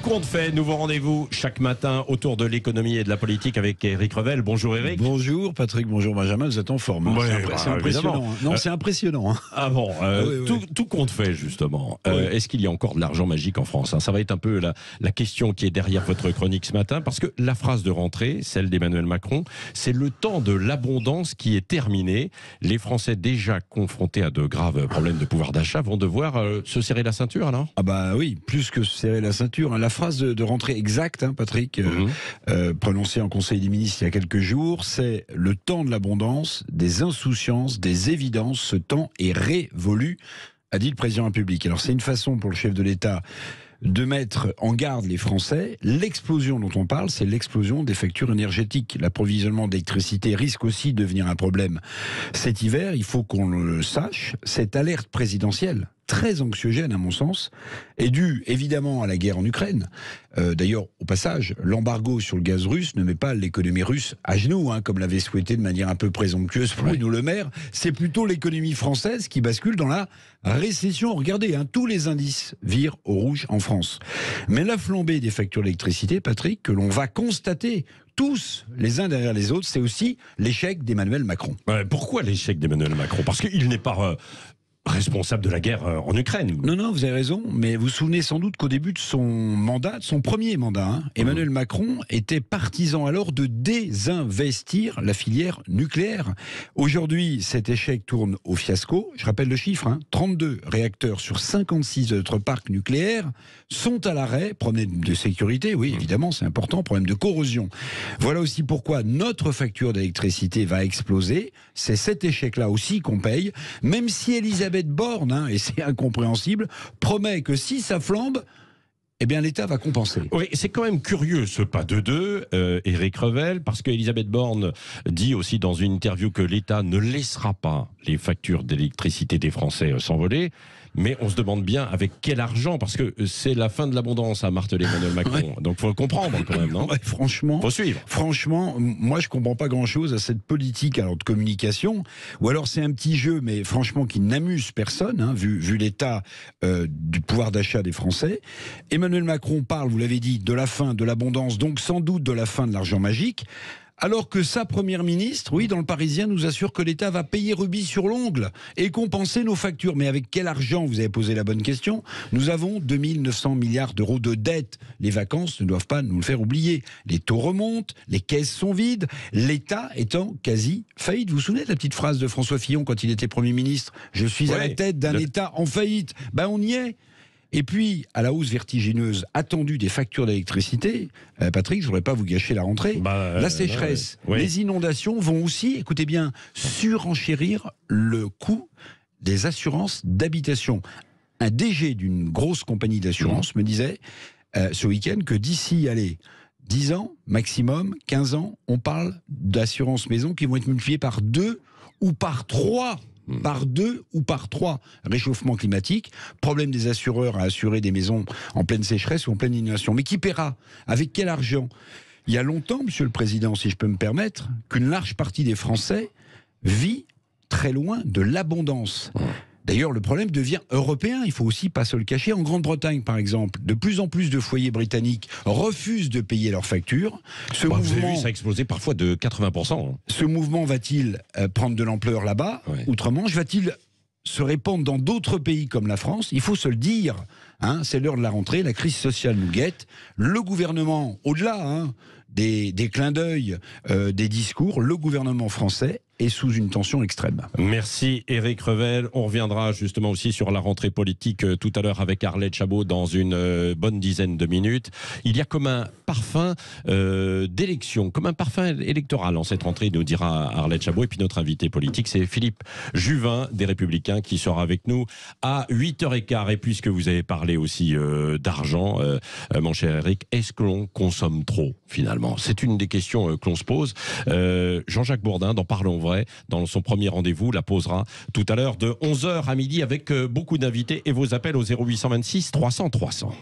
compte fait, nouveau rendez-vous chaque matin autour de l'économie et de la politique avec Éric Revel. Bonjour Éric. Bonjour Patrick, bonjour Benjamin, vous êtes en forme. Ouais, c'est impressionnant. Non, c'est impressionnant. Ah bon, oui. Tout compte fait justement. Oui. Est-ce qu'il y a encore de l'argent magique en France? Ça va être un peu la question qui est derrière votre chronique ce matin, parce que la phrase de rentrée, celle d'Emmanuel Macron, c'est le temps de l'abondance qui est terminé. Les Français déjà confrontés à de graves problèmes de pouvoir d'achat vont devoir se serrer la ceinture alors? Ah bah oui, plus que se serrer la ceinture. La phrase de rentrée exacte, Patrick, prononcée en Conseil des ministres il y a quelques jours, c'est le temps de l'abondance, des insouciances, des évidences. Ce temps est révolu, a dit le président de la République. Alors c'est une façon pour le chef de l'État de mettre en garde les Français. L'explosion dont on parle, c'est l'explosion des factures énergétiques. L'approvisionnement d'électricité risque aussi de devenir un problème cet hiver. Il faut qu'on le sache. Cette alerte présidentielle, très anxiogène à mon sens, est due évidemment à la guerre en Ukraine. D'ailleurs, au passage, l'embargo sur le gaz russe ne met pas l'économie russe à genoux, comme l'avait souhaité de manière un peu présomptueuse Bruno Le Maire. C'est plutôt l'économie française qui bascule dans la récession. Regardez, tous les indices virent au rouge en France. Mais la flambée des factures d'électricité, Patrick, que l'on va constater tous les uns derrière les autres, c'est aussi l'échec d'Emmanuel Macron. Pourquoi l'échec d'Emmanuel Macron? Parce qu'il n'est pas responsable de la guerre en Ukraine. Non, vous avez raison, mais vous vous souvenez sans doute qu'au début de son mandat, de son premier mandat, Emmanuel Macron était partisan alors de désinvestir la filière nucléaire. Aujourd'hui, cet échec tourne au fiasco. Je rappelle le chiffre, 32 réacteurs sur 56 de notre parc nucléaire sont à l'arrêt. Problème de sécurité, oui, évidemment, c'est important, problème de corrosion. Voilà aussi pourquoi notre facture d'électricité va exploser. C'est cet échec-là aussi qu'on paye, même si Elisabeth Borne, et c'est incompréhensible, promet que si ça flambe, eh bien l'État va compenser. Oui, c'est quand même curieux ce pas de deux, Éric Revel, parce qu'Elisabeth Borne dit aussi dans une interview que l'État ne laissera pas les factures d'électricité des Français s'envoler. Mais on se demande bien avec quel argent, parce que c'est la fin de l'abondance, a martelé Emmanuel Macron. Donc faut le comprendre quand même, non? Franchement, faut suivre. Franchement, moi je comprends pas grand-chose à cette politique de communication. Ou alors c'est un petit jeu, mais franchement qui n'amuse personne, vu l'état du pouvoir d'achat des Français. Emmanuel Macron parle, vous l'avez dit, de la fin de l'abondance, donc sans doute de la fin de l'argent magique. Alors que sa première ministre, dans le Parisien, nous assure que l'État va payer rubis sur l'ongle et compenser nos factures. Mais avec quel argent? Vous avez posé la bonne question. Nous avons 2 900 milliards d'euros de dette. Les vacances ne doivent pas nous le faire oublier. Les taux remontent, les caisses sont vides, l'État est en quasi faillite. Vous vous souvenez de la petite phrase de François Fillon quand il était Premier ministre? Je suis à la tête d'un État en faillite. On y est. Et puis, à la hausse vertigineuse attendue des factures d'électricité, Patrick, je ne voudrais pas vous gâcher la rentrée, la sécheresse, les inondations vont aussi, écoutez bien, surenchérir le coût des assurances d'habitation. Un DG d'une grosse compagnie d'assurance me disait ce week-end que d'ici, 10 ans, maximum, 15 ans, on parle d'assurances maison qui vont être multipliées par 2 ou par 3. Par 2 ou par 3. Réchauffement climatique, problème des assureurs à assurer des maisons en pleine sécheresse ou en pleine inondation. Mais qui paiera? Avec quel argent? Il y a longtemps, Monsieur le Président, si je peux me permettre, qu'une large partie des Français vit très loin de l'abondance. D'ailleurs, le problème devient européen, il faut aussi pas se le cacher. En Grande-Bretagne, par exemple, de plus en plus de foyers britanniques refusent de payer leurs factures. Vous avez vu, ça a explosé parfois de 80%. Ce mouvement va-t-il prendre de l'ampleur là-bas, outre-Manche? Va-t-il se répandre dans d'autres pays comme la France? Il faut se le dire. C'est l'heure de la rentrée, la crise sociale nous guette. Le gouvernement, au-delà des clins d'œil, des discours, le gouvernement français est sous une tension extrême. Merci Éric Revel. On reviendra justement aussi sur la rentrée politique tout à l'heure avec Arlette Chabot dans une bonne dizaine de minutes. Il y a comme un parfum d'élection, comme un parfum électoral en cette rentrée, nous dira Arlette Chabot. Et puis notre invité politique, c'est Philippe Juvin des Républicains qui sera avec nous à 8h15. Et puisque vous avez parlé aussi d'argent, mon cher Éric, est-ce que l'on consomme trop finalement? C'est une des questions que l'on se pose. Jean-Jacques Bourdin, dans Parlons Vrai, dans son premier rendez-vous, la posera tout à l'heure de 11h à midi avec beaucoup d'invités et vos appels au 0826 300 300.